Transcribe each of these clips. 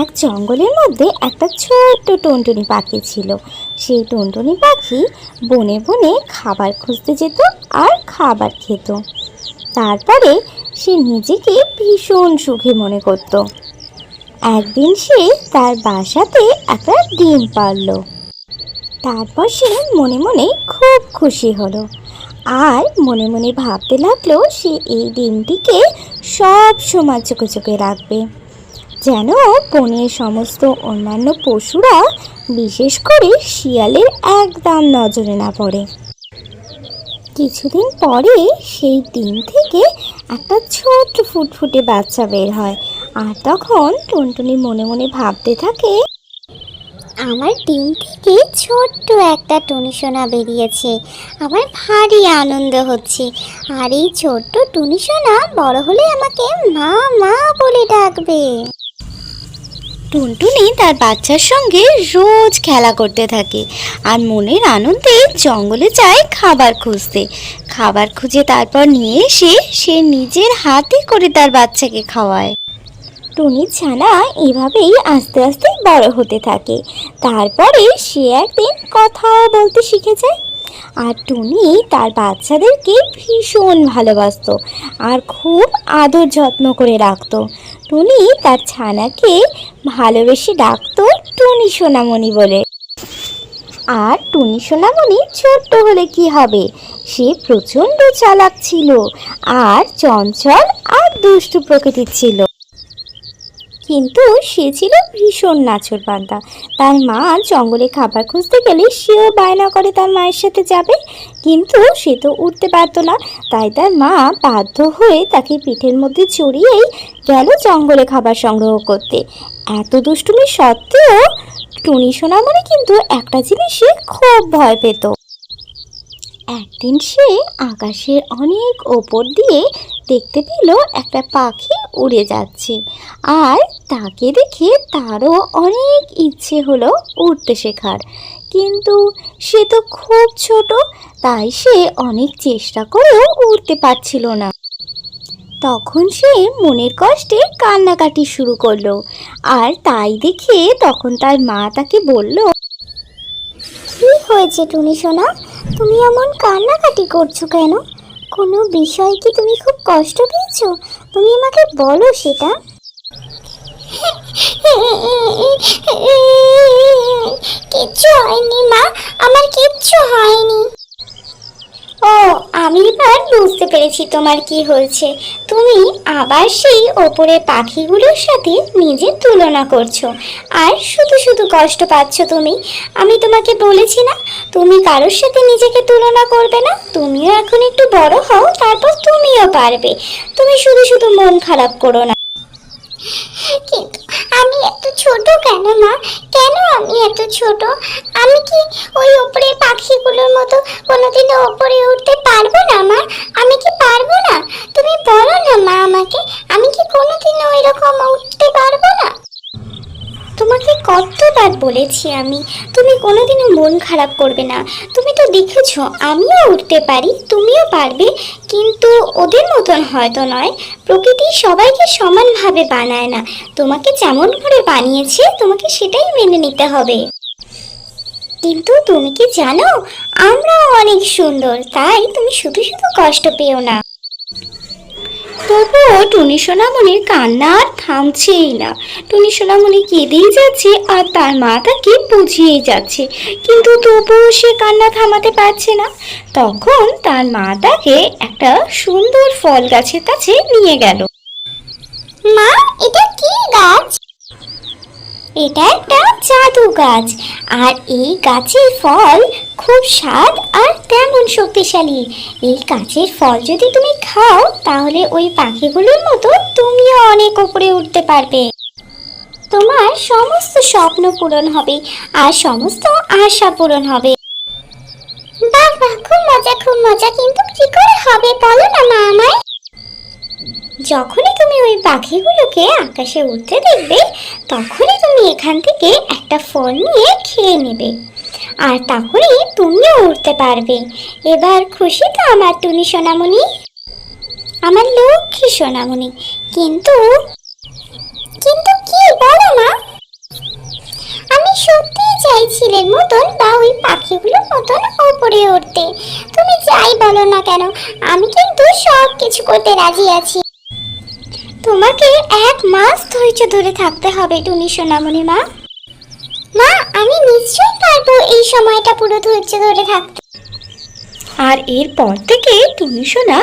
এক জঙ্গলের মধ্যে একটা ছোট্ট টুনটুনি পাখি ছিল। সেই টুনটুনি পাখি বনে বনে খাবার খুঁজতে যেত আর খাবার খেত। তারপরে সে নিজেকে ভীষণ সুখী মনে করত। একদিন সে তার বাসাতে একটা ডিম পারল। তারপর সে মনে মনে খুব খুশি হলো আর মনে মনে ভাবতে লাগলো সে এই ডিমটিকে সব সময় চোখে চোখে রাখবে, যেন বনের সমস্ত অন্যান্য পশুরা, বিশেষ করে শিয়ালের একদম নজরে না পড়ে। কিছুদিন পরে সেই ডিম থেকে একটা ছোট্ট ফুটফুটে বাচ্চা বের হয়। আর তখন টুনটুনি মনে মনে ভাবতে থাকে, আমার ডিম থেকে ছোট্ট একটা টুনিসোনা বেরিয়েছে, আমার ভারী আনন্দ হচ্ছে। আর এই ছোট্ট টুনিসোনা বড় হলে আমাকে মা মা বলে ডাকবে। টুনটুনি তার বাচ্চার সঙ্গে রোজ খেলা করতে থাকে আর মনের আনন্দে জঙ্গলে যায় খাবার খুঁজতে। খাবার খুঁজে তারপর নিয়ে এসে সে নিজের হাতে করে তার বাচ্চাকে খাওয়ায়। টুনির ছানা এভাবেই আস্তে আস্তে বড় হতে থাকে। তারপরে সে একদিন কথাও বলতে শিখে যায়। আর টুনি তার বাচ্চাদেরকে ভীষণ ভালোবাসতো আর খুব আদর যত্ন করে রাখতো। টুনি তার ছানাকে ভালোবেসে ডাকতো টুনি সোনামণি বলে। আর টুনি সোনামণি ছোট্ট হলে কি হবে, সে প্রচণ্ড চালাক ছিল আর চঞ্চল আর দুষ্টু প্রকৃতির ছিল। কিন্তু সে ছিল ভীষণ নাছোড়বান্দা। তার মা জঙ্গলে খাবার খুঁজতে গেলে সেও বায়না করে তার মায়ের সাথে যাবে, কিন্তু সে তো উঠতে পারতো না। তাই তার মা বাধ্য হয়ে তাকে পিঠের মধ্যে চড়িয়েই গেল জঙ্গলে খাবার সংগ্রহ করতে। এত দুষ্টুমি সত্ত্বেও টুনি সোনামণি কিন্তু একটা জিনিসে খুব ভয় পেত। একদিন সে আকাশের অনেক ওপর দিয়ে দেখতে পেল একটা পাখি উড়ে যাচ্ছে, আর তাকে দেখে তারও অনেক ইচ্ছে হলো উড়তে শেখার। কিন্তু সে তো খুব ছোট, তাই সে অনেক চেষ্টা করেও উড়তে পারছিল না। তখন সে মনের কষ্টে কান্নাকাটি শুরু করলো। আর তাই দেখে তখন তার মা তাকে বলল, কি হয়েছে টুনিসোনা, তুমি এমন কান্নাকাটি করছো কেন? কোনো বিষয় কি তুমি খুব কষ্ট পেয়েছো? তুমি আমাকে বলো সেটা। কিচ্ছু হয়নি মা, আমার কিচ্ছু হয়নি। ও, আমি এবার বুঝতে পেরেছি তোমার কি হয়েছে। তুমি আবার সেই ওপরে পাখিগুলোর সাথে নিজের তুলনা করছো আর শুধু শুধু কষ্ট পাচ্ছ তুমি। আমি তোমাকে বলেছি না তুমি কারোর সাথে নিজেকে তুলনা করবে না। তুমিও এখন একটু বড় হও, তারপর তুমিও পারবে। তুমি শুধু শুধু মন খারাপ করো না। কিন্তু আমি এত ছোট কেন মা? কেন আমি এত ছোট? আমি কি ওই উপরে পাখিগুলোর মতো কোনোদিনও উপরে উঠতে পারবো না মা? আমি কি পারবো না? তুমি বলো না মা আমাকে, আমি কি কোনোদিনও এরকম উঠতে পারবো না? তোমাকে কতবার বলেছি আমি, তুমি কোনোদিনও মন খারাপ করবে না। তুমি তো দেখেছো আমিও উঠতে পারি, তুমিও পারবে, কিন্তু ওদের মতন হয়তো নয়। প্রকৃতি সবাইকে সমানভাবে বানায় না। তোমাকে যেমন করে বানিয়েছে তোমাকে সেটাই মেনে নিতে হবে। কিন্তু তুমি কি জানো, আমরাও অনেক সুন্দর, তাই তুমি শুধু শুধু কষ্ট পেও না। তবুও টুনি সোনামণির কান্না আর থামছেই না। টুনি সোনামণি কেঁদেই যাচ্ছে আর তার মা তাকে বুঝিয়েই যাচ্ছে, কিন্তু তবুও সে কান্না থামাতে পারছে না। তখন তার মা তাকে একটা সুন্দর ফল গাছের কাছে নিয়ে গেল। মা, এটা কি গাছ? এটা একটা জাদু গাছ, আর এই গাছের ফল খুব স্বাদ আর তেমন শক্তিশালী। এই গাছের ফল যদি তুমি খাও তাহলে ওই পাখিগুলোর মতো তুমিও অনেক উপরে উঠতে পারবে। তোমার সমস্ত স্বপ্ন পূরণ হবে আর সমস্ত আশা পূরণ হবে। বাহ বাহ, খুব মজা খুব মজা, কিন্তু কি করে হবে বলো না মা আমায়। যখনই তুমি ওই পাখিগুলোকে আকাশে উঠতে দেখবে তখনই তুমি এখান থেকে একটা ফল নিয়ে খেয়ে নেবে, আর তাহলেই তুমিও উঠতে পারবে। এবার খুশি তো আমার টুনি সোনামণি, আমার লক্ষ্মী সোনামণি? কিন্তু কিন্তু কি বলো না? চাইছিলের মতন বা ওই পাখিগুলোর মতন ওপরে উঠতে। তুমি যাই বলো না কেন, আমি কিন্তু সব কিছু করতে রাজি আছি। তোমাকে 1 মাস ধৈর্য ধরে থাকতে হবে টুনি সোনামণি মা। মা, আমি নিশ্চয়ই পারবো এই সময়টা পুরো ধৈর্য ধরে থাকতে। আর এরপর থেকে টুনি সোনা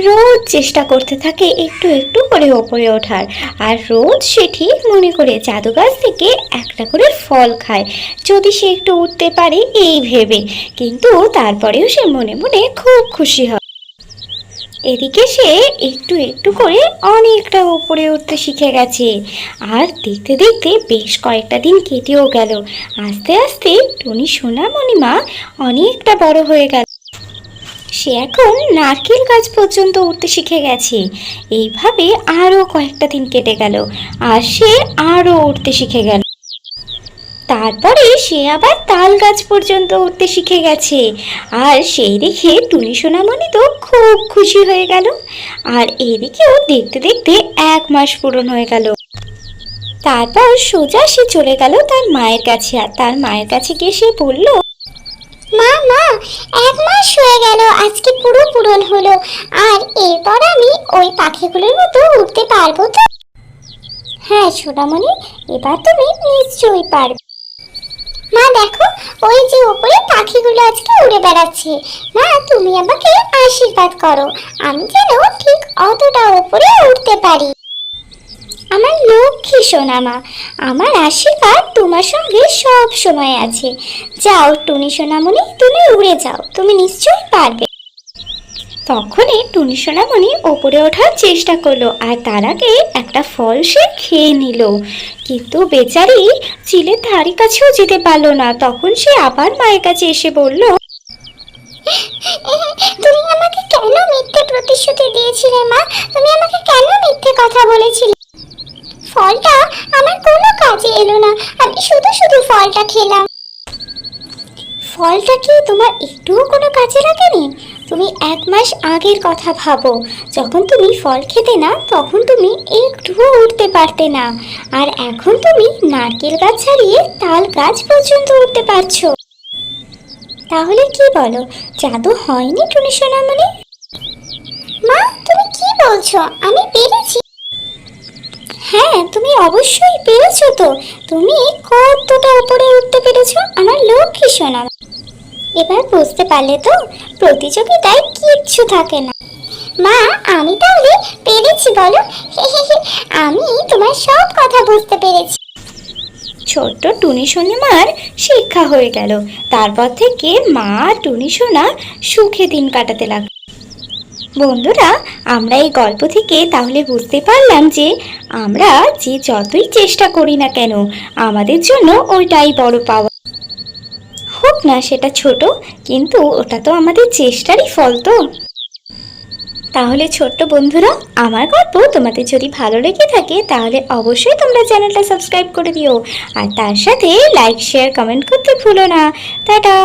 রোজ চেষ্টা করতে থাকে একটু একটু করে ওপরে ওঠার। আর রোজ সে ঠিক মনে করে জাদু গাছ থেকে একটা করে ফল খায়, যদি সে একটু উঠতে পারে এই ভেবে। কিন্তু তারপরেও সে মনে মনে খুব খুশি হয়। এদিকে সে একটু একটু করে অনেকটা উপরে উঠতে শিখে গেছে। আর দেখতে দেখতে বেশ কয়েকটা দিন কেটেও গেল। আস্তে আস্তে টুনি সোনামণি মা অনেকটা বড় হয়ে গেল। সে এখন নারকেল গাছ পর্যন্ত উঠতে শিখে গেছে। এইভাবে আরও কয়েকটা দিন কেটে গেল আর সে আরও উঠতে শিখে গেল। তারপরে সে আবার তাল গাছ পর্যন্ত উঠতে শিখে গেছে। আর সেই দেখে টুনি সোনামণি তো খুব খুশি হয়ে গেল। আর এদিকেও দেখতে দেখতে 1 মাস পূরণ হয়ে গেল। তারপর সোজা সে চলে গেল তার মায়ের কাছে। আর তার মায়ের কাছে গিয়ে সে বলল, মা মা, 1 মাস হয়ে গেল, আজকে পুরো পূরণ হলো। আর এরপর আমি ওই পাখিগুলোর মতো উঠতে পারবো তো? হ্যাঁ সোনামণি, এবার তুমি নিশ্চয়ই পারবে। মা দেখো, ওই যে উপরে পাখিগুলো আজকে উড়ে বেড়াচ্ছে। মা, তুমি আমাকে আশীর্বাদ করো, আমি যেন ঠিক অতটা উপরে উঠতে পারি। আমার লক্ষ্মী সোনা মা, আমার আশীর্বাদ তোমার সঙ্গে সব সময় আছে। যাও টুনি সোনামণি, তুমি উড়ে যাও, তুমি নিশ্চয়ই পারবে। তখনই টুনি সোনামণি ওপরে ওঠার চেষ্টা করলো। আর তার আগে একটা ফল সে খেয়ে নিল। কিন্তু বেচারি চিলের ধারে কাছেও যেতে পারলো না। তখন সে আবার মায়ের কাছে এসে বলল, তুমি আমাকে কেন মিথ্যে প্রতিশ্রুতি দিয়েছিলে মা? তুমি আমাকে কেন মিথ্যে কথা বলেছিলে? ফলটা আমার কোনো কাজে এলো না, আমি শুধু শুধু ফলটা খেলাম। ফলটা কি তোমার একটুও কোনো কাজে লাগেনি? তুমি 1 মাস আগের কথা ভাবো, যখন তুমি ফল খেতে না তখন তুমি একটুও উঠতে পারতে না। আর এখন তুমি নারকেল গাছ ছাড়িয়ে তাল গাছ পর্যন্ত উঠতে পারছো। তাহলে কি বলো, জাদু হয়নি টুনি সোনামণি? মা, তুমি কি বলছো? আমি পেরেছি। হ্যাঁ, তুমি অবশ্যই পেরেছো তো। তুমি কতটা উপরে উঠতে পেরেছো আমার লক্ষ্মী সোনা। এবার বুঝতে পারলে তো, প্রতিযোগিতায় কিচ্ছু থাকে না। মা, আমি তাহলে পেরেছি বলো? আমি তোমার সব কথা বুঝতে পেরেছি। ছোট্ট টুনি সোনামার শিক্ষা হয়ে গেল। তারপর থেকে মা আর টুনি সোনা সুখে দিন কাটাতে লাগলো। বন্ধুরা, আমরা এই গল্প থেকে তাহলে বুঝতে পারলাম যে আমরা যে যতই চেষ্টা করি না কেন, আমাদের জন্য ওইটাই বড় পাওয়া। হোক না সেটা ছোট, কিন্তু ওটা তো আমাদের চেষ্টারই ফল। তো তাহলে ছোট্ট বন্ধুরা, আমার গল্প তোমাদের যদি ভালো লেগে থাকে তাহলে অবশ্যই তোমরা চ্যানেলটা সাবস্ক্রাইব করে দিও। আর তার সাথে লাইক শেয়ার কমেন্ট করতে ভুলো না। টাটা।